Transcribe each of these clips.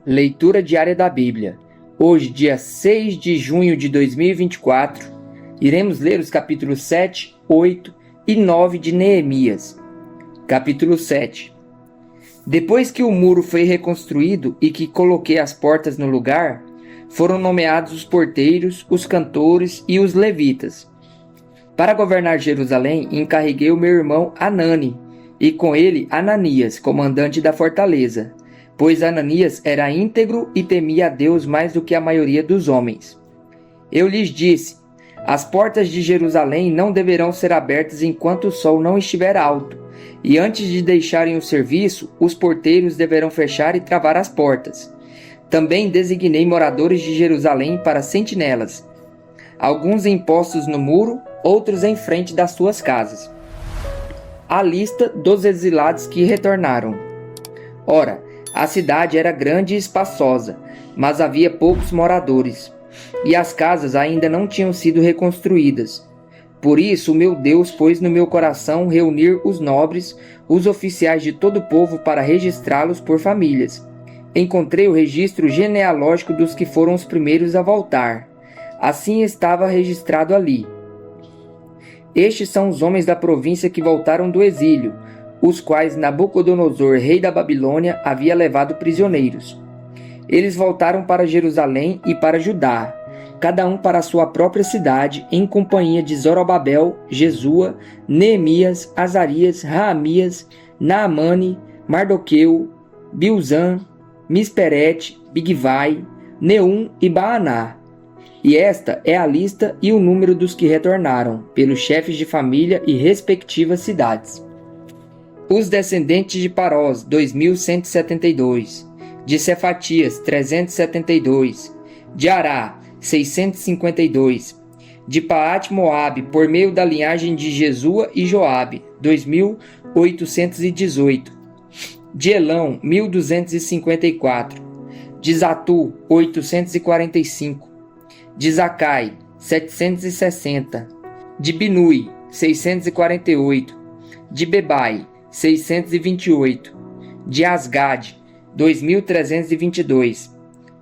Leitura diária da Bíblia. Hoje, dia 6 de junho de 2024, iremos ler os capítulos 7, 8 e 9 de Neemias. Capítulo 7. Depois que o muro foi reconstruído e que coloquei as portas no lugar, foram nomeados os porteiros, os cantores e os levitas. Para governar Jerusalém, encarreguei o meu irmão Hanani, e com ele Ananias, comandante da fortaleza, pois Ananias era íntegro e temia a Deus mais do que a maioria dos homens. Eu lhes disse: as portas de Jerusalém não deverão ser abertas enquanto o sol não estiver alto, e antes de deixarem o serviço, os porteiros deverão fechar e travar as portas. Também designei moradores de Jerusalém para sentinelas, alguns em postos no muro, outros em frente das suas casas. A lista dos exilados que retornaram. Ora, a cidade era grande e espaçosa, mas havia poucos moradores, e as casas ainda não tinham sido reconstruídas. Por isso, o meu Deus pôs no meu coração reunir os nobres, os oficiais de todo o povo para registrá-los por famílias. Encontrei o registro genealógico dos que foram os primeiros a voltar. Assim estava registrado ali: estes são os homens da província que voltaram do exílio, os quais Nabucodonosor, rei da Babilônia, havia levado prisioneiros. Eles voltaram para Jerusalém e para Judá, cada um para a sua própria cidade, em companhia de Zorobabel, Jesua, Neemias, Azarias, Raamias, Naamane, Mardoqueu, Bilzan, Misperete, Bigvai, Neum e Baaná. E esta é a lista e o número dos que retornaram, pelos chefes de família e respectivas cidades. Os descendentes de Parós, 2.172. De Cefatias, 372. De Ará, 652. De Paate-Moabe, por meio da linhagem de Jesua e Joabe, 2.818. De Elão, 1.254. De Zatu, 845. De Zacai, 760, de Binui, 648, de Bebai, 628, de Asgade, 2.322,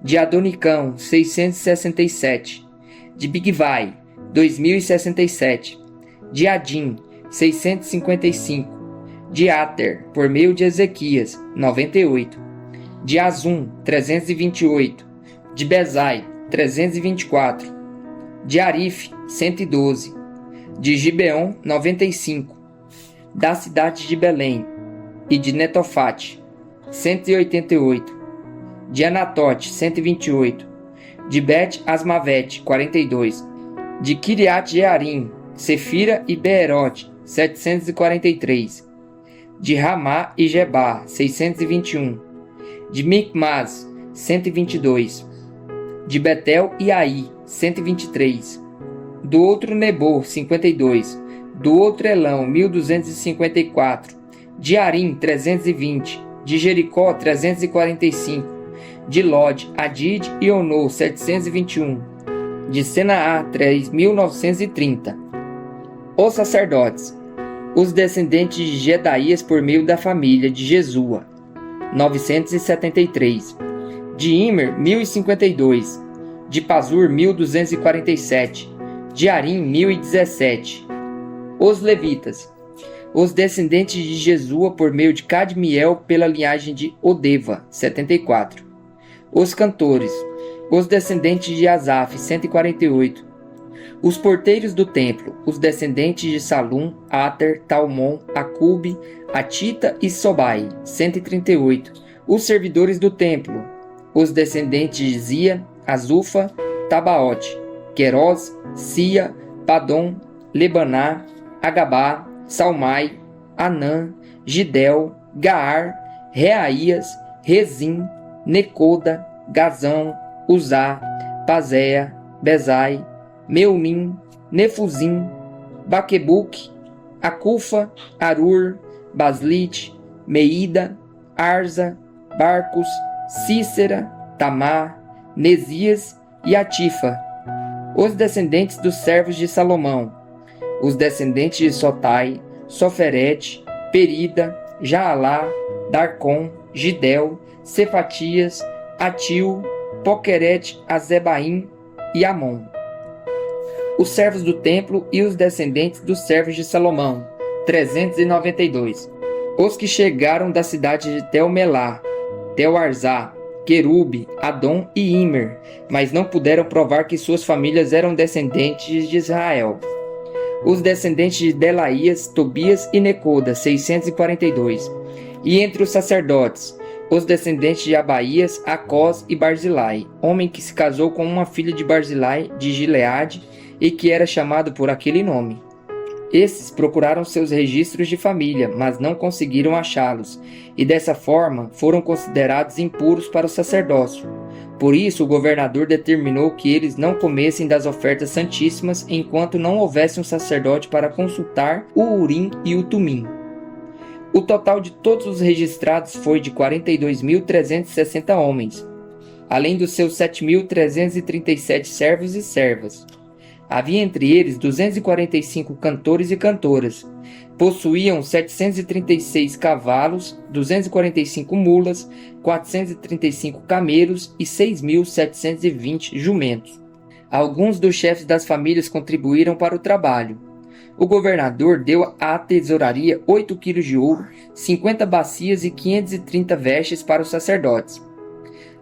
de Adonicão, 667, de Bigvai, 2.067, de Adim, 655, de Ater, por meio de Ezequias, 98, de Azum, 328, de Bezai, 324, de Arife, 112, de Gibeon, 95, da cidade de Belém e de Netofate, 188, de Anatote, 128, de Bet-Asmavete, 42, de Kiriat-Jearim, Sefira e Beerote, 743, de Ramá e Gebá, 621, de Micmas, 122, de Betel e Ai, 123, do outro Nebo, 52, do outro Elão, 1254, de Arim, 320, de Jericó, 345, de Lod, Adid e Ono, 721, de Senaá, 3.930. Os sacerdotes, os descendentes de Jedaías por meio da família de Jesua, 973, de Imer, 1052, de Pazur, 1247, de Arim, 1017. Os levitas, os descendentes de Jesua por meio de Cadmiel pela linhagem de Odeva, 74. Os cantores, os descendentes de Asaf, 148. Os porteiros do templo, os descendentes de Salum, Ater, Talmon, Acube, Atita e Sobai, 138. Os servidores do templo, os descendentes de Zia, Azufa, Tabaote, Queroz, Sia, Padom, Lebaná, Agabá, Salmai, Anã, Gidel, Gaar, Reaías, Rezim, Necoda, Gazão, Uzá, Pazéa, Bezai, Meunim, Nefuzim, Baquebuque, Acufa, Arur, Baslite, Meida, Arza, Barcos, Cícera, Tamar, Nesias e Atifa. Os descendentes dos servos de Salomão, os descendentes de Sotai, Soferete, Perida, Jaalá, Darcon, Gidel, Cefatias, Atil, Poqueret, Azebaim e Amon. Os servos do templo e os descendentes dos servos de Salomão, 392. Os que chegaram da cidade de Tel-Melá, Tel-Arzá, Querube, Adom e Imer, mas não puderam provar que suas famílias eram descendentes de Israel. Os descendentes de Delaías, Tobias e Necoda, 642. E entre os sacerdotes, os descendentes de Abaías, Acós e Barzilai, homem que se casou com uma filha de Barzilai de Gileade e que era chamado por aquele nome. Esses procuraram seus registros de família, mas não conseguiram achá-los, e dessa forma foram considerados impuros para o sacerdócio. Por isso o governador determinou que eles não comessem das ofertas santíssimas enquanto não houvesse um sacerdote para consultar o Urim e o Tumim. O total de todos os registrados foi de 42.360 homens, além dos seus 7.337 servos e servas. Havia entre eles 245 cantores e cantoras. Possuíam 736 cavalos, 245 mulas, 435 camelos e 6.720 jumentos. Alguns dos chefes das famílias contribuíram para o trabalho. O governador deu à tesouraria 8 quilos de ouro, 50 bacias e 530 vestes para os sacerdotes.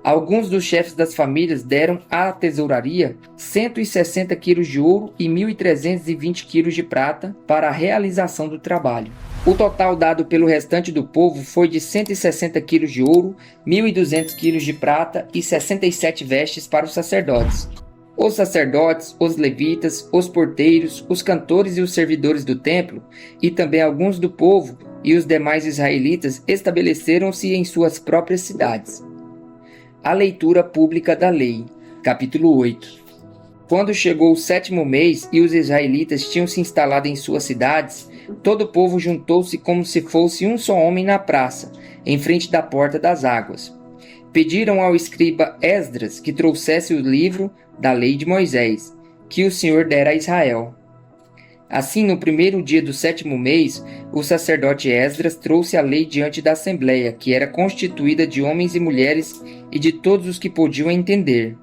Alguns dos chefes das famílias deram à tesouraria 160 quilos de ouro e 1.320 quilos de prata para a realização do trabalho. O total dado pelo restante do povo foi de 160 quilos de ouro, 1.200 quilos de prata e 67 vestes para os sacerdotes. Os sacerdotes, os levitas, os porteiros, os cantores e os servidores do templo, e também alguns do povo e os demais israelitas estabeleceram-se em suas próprias cidades. A leitura pública da lei, capítulo 8. Quando chegou o 7º mês e os israelitas tinham se instalado em suas cidades, todo o povo juntou-se como se fosse um só homem na praça, em frente da porta das águas. Pediram ao escriba Esdras que trouxesse o livro da lei de Moisés, que o Senhor dera a Israel. Assim, no primeiro dia do 7º mês, o sacerdote Esdras trouxe a lei diante da assembleia, que era constituída de homens e mulheres e de todos os que podiam entender.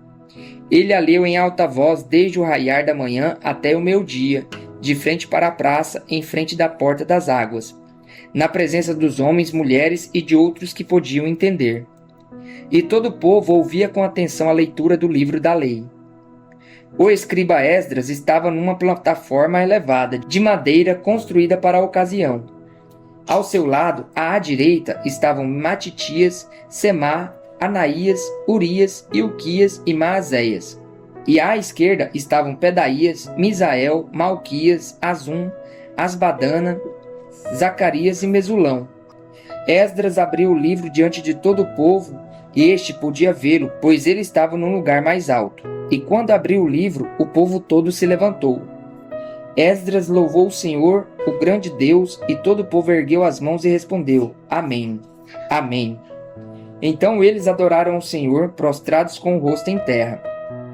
Ele a leu em alta voz desde o raiar da manhã até o meio-dia, de frente para a praça, em frente da porta das águas, na presença dos homens, mulheres e de outros que podiam entender. E todo o povo ouvia com atenção a leitura do livro da lei. O escriba Esdras estava numa plataforma elevada, de madeira construída para a ocasião. Ao seu lado, à direita, estavam Matitias, Semá, Anaías, Urias, Ilquias e Maazéias. E à esquerda estavam Pedaías, Misael, Malquias, Azum, Asbadana, Zacarias e Mesulão. Esdras abriu o livro diante de todo o povo, e este podia vê-lo, pois ele estava num lugar mais alto. E quando abriu o livro, o povo todo se levantou. Esdras louvou o Senhor, o grande Deus, e todo o povo ergueu as mãos e respondeu: Amém, Amém. Então eles adoraram o Senhor, prostrados com o rosto em terra.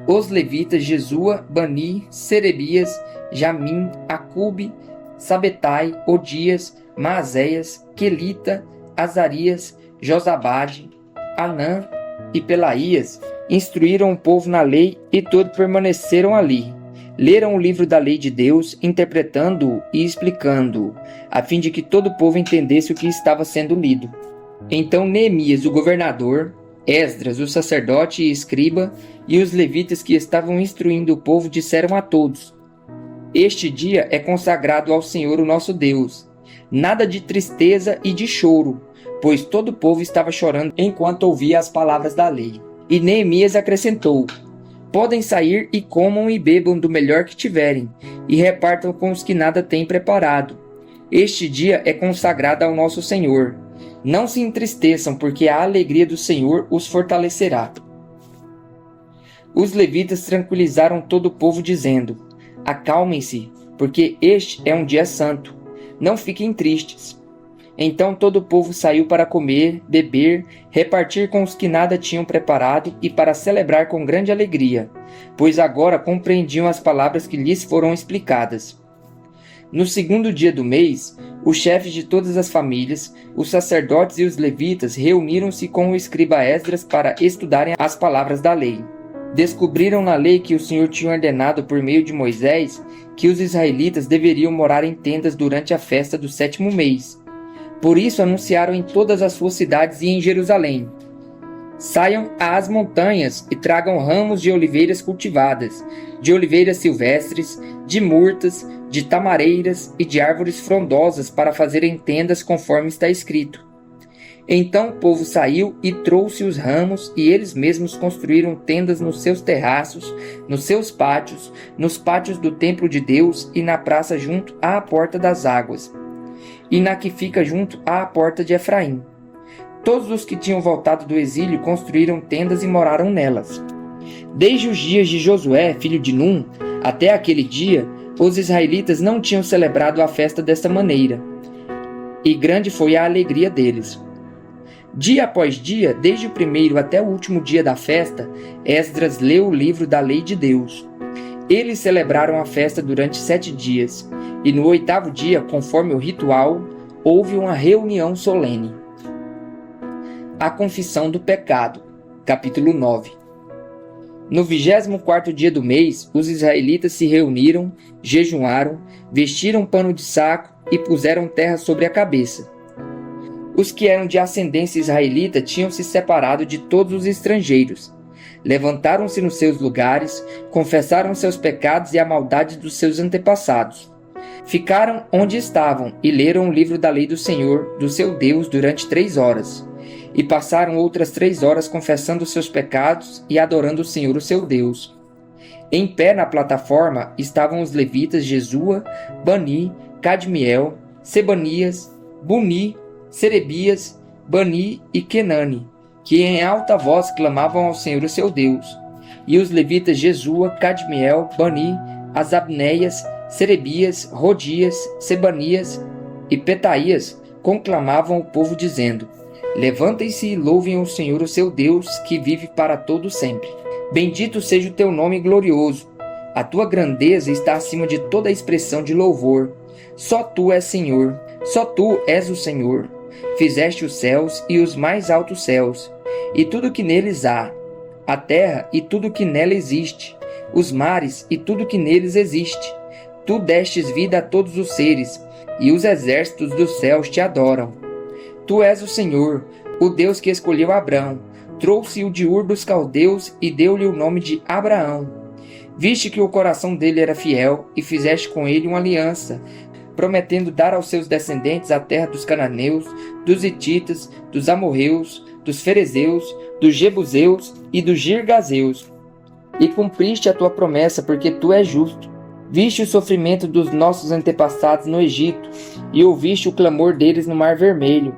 Os levitas Jesua, Bani, Serebias, Jamim, Acube, Sabetai, Odias, Maazéias, Quelita, Azarias, Josabade, Anã e Pelaías instruíram o povo na lei e todos permaneceram ali. Leram o livro da lei de Deus, interpretando-o e explicando-o, a fim de que todo o povo entendesse o que estava sendo lido. Então Neemias, o governador, Esdras, o sacerdote e escriba, e os levitas que estavam instruindo o povo disseram a todos: Este dia é consagrado ao Senhor o nosso Deus. Nada de tristeza e de choro, pois todo o povo estava chorando enquanto ouvia as palavras da lei. E Neemias acrescentou: Podem sair e comam e bebam do melhor que tiverem, e repartam com os que nada têm preparado. Este dia é consagrado ao nosso Senhor. Não se entristeçam, porque a alegria do Senhor os fortalecerá. Os levitas tranquilizaram todo o povo, dizendo: Acalmem-se, porque este é um dia santo. Não fiquem tristes. Então todo o povo saiu para comer, beber, repartir com os que nada tinham preparado e para celebrar com grande alegria, pois agora compreendiam as palavras que lhes foram explicadas. No segundo dia do mês, os chefes de todas as famílias, os sacerdotes e os levitas reuniram-se com o escriba Esdras para estudarem as palavras da lei. Descobriram na lei que o Senhor tinha ordenado por meio de Moisés que os israelitas deveriam morar em tendas durante a festa do 7º mês. Por isso anunciaram em todas as suas cidades e em Jerusalém: saiam às montanhas e tragam ramos de oliveiras cultivadas, de oliveiras silvestres, de murtas, de tamareiras e de árvores frondosas para fazerem tendas conforme está escrito. Então o povo saiu e trouxe os ramos, e eles mesmos construíram tendas nos seus terraços, nos seus pátios, nos pátios do templo de Deus e na praça junto à porta das águas, e na que fica junto à porta de Efraim. Todos os que tinham voltado do exílio construíram tendas e moraram nelas. Desde os dias de Josué, filho de Num, até aquele dia, os israelitas não tinham celebrado a festa desta maneira, e grande foi a alegria deles. Dia após dia, desde o primeiro até o último dia da festa, Esdras leu o livro da lei de Deus. Eles celebraram a festa durante 7 dias, e no 8º dia, conforme o ritual, houve uma reunião solene. A confissão do pecado, capítulo 9. No 24º dia do mês, os israelitas se reuniram, jejuaram, vestiram pano de saco e puseram terra sobre a cabeça. Os que eram de ascendência israelita tinham se separado de todos os estrangeiros. Levantaram-se nos seus lugares, confessaram seus pecados e a maldade dos seus antepassados. Ficaram onde estavam e leram o livro da lei do Senhor, do seu Deus, durante 3 horas. E passaram outras 3 horas confessando seus pecados e adorando o Senhor, o seu Deus. Em pé na plataforma estavam os levitas Jesua, Bani, Cadmiel, Sebanias, Buni, Serebias, Bani e Kenani, que em alta voz clamavam ao Senhor, o seu Deus. E os levitas Jesua, Cadmiel, Bani, Asabneias, Serebias, Rodias, Sebanias e Petaías conclamavam o povo dizendo: levantem-se e louvem o Senhor, o seu Deus, que vive para todo sempre. Bendito seja o teu nome glorioso. A tua grandeza está acima de toda expressão de louvor. Só tu és Senhor, só tu és o Senhor. Fizeste os céus e os mais altos céus, e tudo que neles há, a terra e tudo que nela existe, os mares e tudo que neles existe. Tu destes vida a todos os seres, e os exércitos dos céus te adoram. Tu és o Senhor, o Deus que escolheu Abrão, trouxe-o de Ur dos Caldeus e deu-lhe o nome de Abraão. Viste que o coração dele era fiel, e fizeste com ele uma aliança, prometendo dar aos seus descendentes a terra dos cananeus, dos hititas, dos amorreus, dos ferezeus, dos jebuseus e dos girgazeus. E cumpriste a tua promessa, porque tu és justo. Viste o sofrimento dos nossos antepassados no Egito, e ouviste o clamor deles no Mar Vermelho.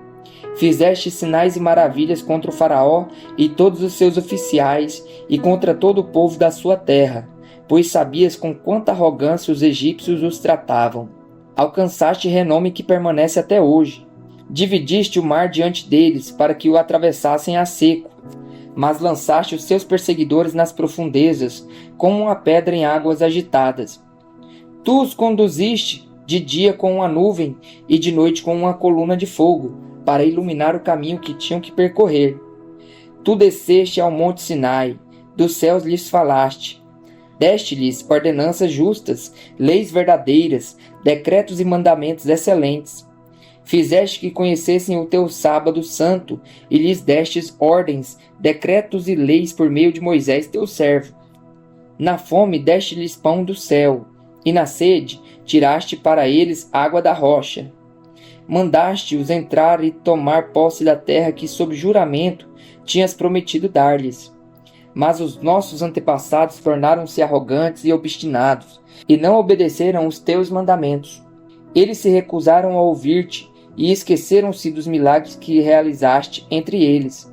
Fizeste sinais e maravilhas contra o faraó e todos os seus oficiais, e contra todo o povo da sua terra, pois sabias com quanta arrogância os egípcios os tratavam. Alcançaste renome que permanece até hoje. Dividiste o mar diante deles, para que o atravessassem a seco. Mas lançaste os seus perseguidores nas profundezas, como uma pedra em águas agitadas. Tu os conduziste de dia com uma nuvem e de noite com uma coluna de fogo, para iluminar o caminho que tinham que percorrer. Tu desceste ao monte Sinai, dos céus lhes falaste. Deste-lhes ordenanças justas, leis verdadeiras, decretos e mandamentos excelentes. Fizeste que conhecessem o teu sábado santo, e lhes destes ordens, decretos e leis por meio de Moisés teu servo. Na fome deste-lhes pão do céu, e na sede tiraste para eles água da rocha. Mandaste-os entrar e tomar posse da terra que, sob juramento, tinhas prometido dar-lhes. Mas os nossos antepassados tornaram-se arrogantes e obstinados, e não obedeceram os teus mandamentos. Eles se recusaram a ouvir-te, e esqueceram-se dos milagres que realizaste entre eles.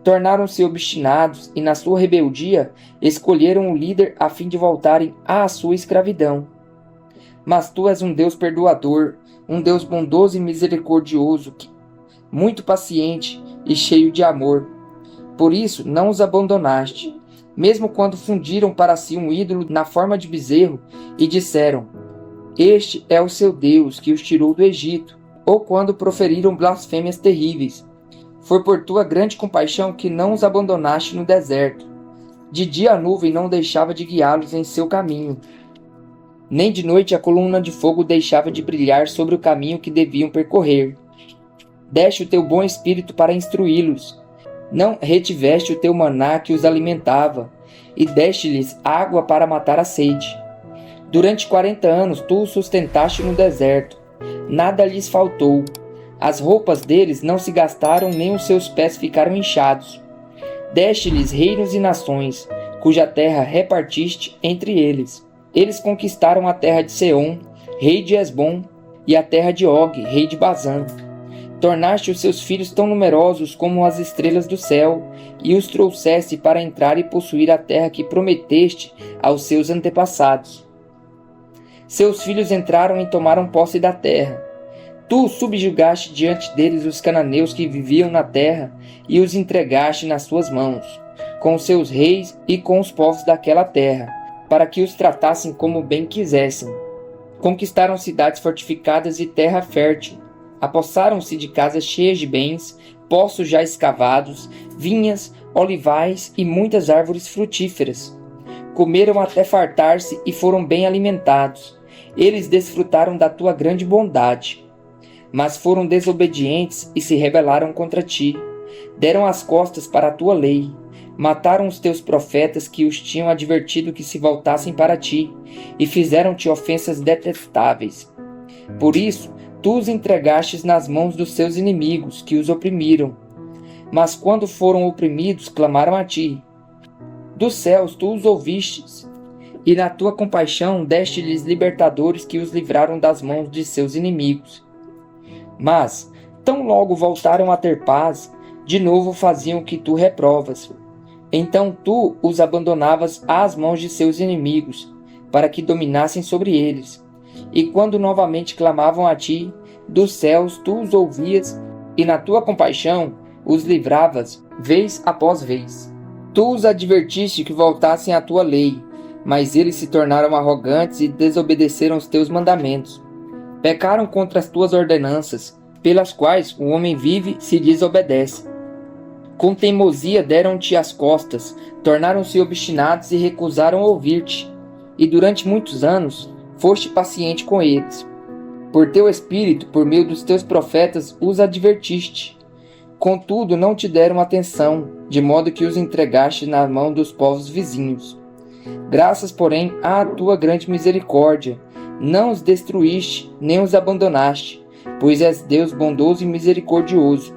Tornaram-se obstinados, e na sua rebeldia escolheram um líder a fim de voltarem à sua escravidão. Mas tu és um Deus perdoador, um Deus bondoso e misericordioso, muito paciente e cheio de amor. Por isso não os abandonaste, mesmo quando fundiram para si um ídolo na forma de bezerro e disseram: Este é o seu Deus que os tirou do Egito, ou quando proferiram blasfêmias terríveis. Foi por tua grande compaixão que não os abandonaste no deserto. De dia a nuvem não deixava de guiá-los em seu caminho, nem de noite a coluna de fogo deixava de brilhar sobre o caminho que deviam percorrer. Deste o teu bom espírito para instruí-los. Não retiveste o teu maná que os alimentava, e deste-lhes água para matar a sede. Durante 40 anos tu os sustentaste no deserto. Nada lhes faltou. As roupas deles não se gastaram, nem os seus pés ficaram inchados. Deste-lhes reinos e nações, cuja terra repartiste entre eles. Eles conquistaram a terra de Seom, rei de Hesbom, e a terra de Og, rei de Bazã. Tornaste os seus filhos tão numerosos como as estrelas do céu, e os trouxeste para entrar e possuir a terra que prometeste aos seus antepassados. Seus filhos entraram e tomaram posse da terra. Tu subjugaste diante deles os cananeus que viviam na terra e os entregaste nas suas mãos, com os seus reis e com os povos daquela terra, para que os tratassem como bem quisessem. Conquistaram cidades fortificadas e terra fértil. Apossaram-se de casas cheias de bens, poços já escavados, vinhas, olivais e muitas árvores frutíferas. Comeram até fartar-se e foram bem alimentados. Eles desfrutaram da tua grande bondade. Mas foram desobedientes e se rebelaram contra ti. Deram as costas para a tua lei. Mataram os teus profetas que os tinham advertido que se voltassem para ti, e fizeram-te ofensas detestáveis. Por isso, tu os entregastes nas mãos dos seus inimigos, que os oprimiram. Mas quando foram oprimidos, clamaram a ti. Dos céus tu os ouvistes, e na tua compaixão deste-lhes libertadores que os livraram das mãos de seus inimigos. Mas, tão logo voltaram a ter paz, de novo faziam o que tu reprovas. Então tu os abandonavas às mãos de seus inimigos, para que dominassem sobre eles. E quando novamente clamavam a ti, dos céus tu os ouvias, e na tua compaixão os livravas, vez após vez. Tu os advertiste que voltassem à tua lei, mas eles se tornaram arrogantes e desobedeceram os teus mandamentos. Pecaram contra as tuas ordenanças, pelas quais o homem vive e se desobedece. Com teimosia deram-te as costas, tornaram-se obstinados e recusaram ouvir-te. E durante muitos anos foste paciente com eles. Por teu espírito, por meio dos teus profetas, os advertiste. Contudo, não te deram atenção, de modo que os entregaste na mão dos povos vizinhos. Graças, porém, à tua grande misericórdia, não os destruíste, nem os abandonaste, pois és Deus bondoso e misericordioso.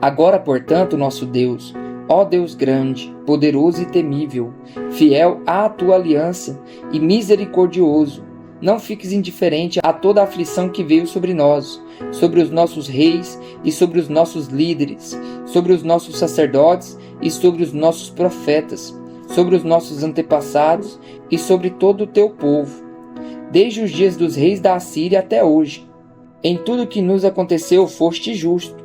Agora, portanto, nosso Deus, ó Deus grande, poderoso e temível, fiel à tua aliança e misericordioso, não fiques indiferente a toda a aflição que veio sobre nós, sobre os nossos reis e sobre os nossos líderes, sobre os nossos sacerdotes e sobre os nossos profetas, sobre os nossos antepassados e sobre todo o teu povo, desde os dias dos reis da Assíria até hoje. Em tudo que nos aconteceu foste justo.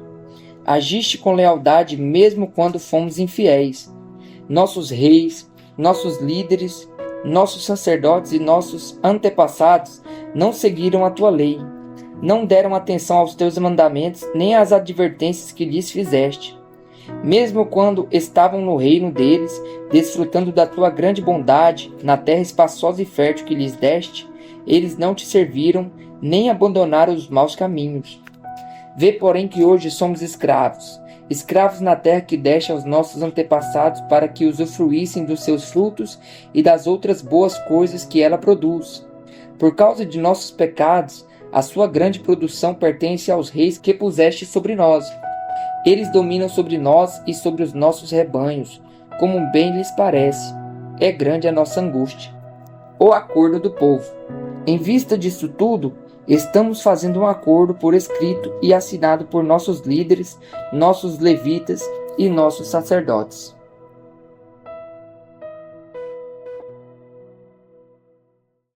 Agiste com lealdade mesmo quando fomos infiéis. Nossos reis, nossos líderes, nossos sacerdotes e nossos antepassados não seguiram a tua lei. Não deram atenção aos teus mandamentos nem às advertências que lhes fizeste. Mesmo quando estavam no reino deles, desfrutando da tua grande bondade, na terra espaçosa e fértil que lhes deste, eles não te serviram, nem abandonaram os maus caminhos. Vê, porém, que hoje somos escravos, escravos na terra que deste aos nossos antepassados para que usufruíssem dos seus frutos e das outras boas coisas que ela produz. Por causa de nossos pecados, a sua grande produção pertence aos reis que puseste sobre nós. Eles dominam sobre nós e sobre os nossos rebanhos, como bem lhes parece. É grande a nossa angústia. O acordo do povo. Em vista disso tudo, estamos fazendo um acordo por escrito e assinado por nossos líderes, nossos levitas e nossos sacerdotes.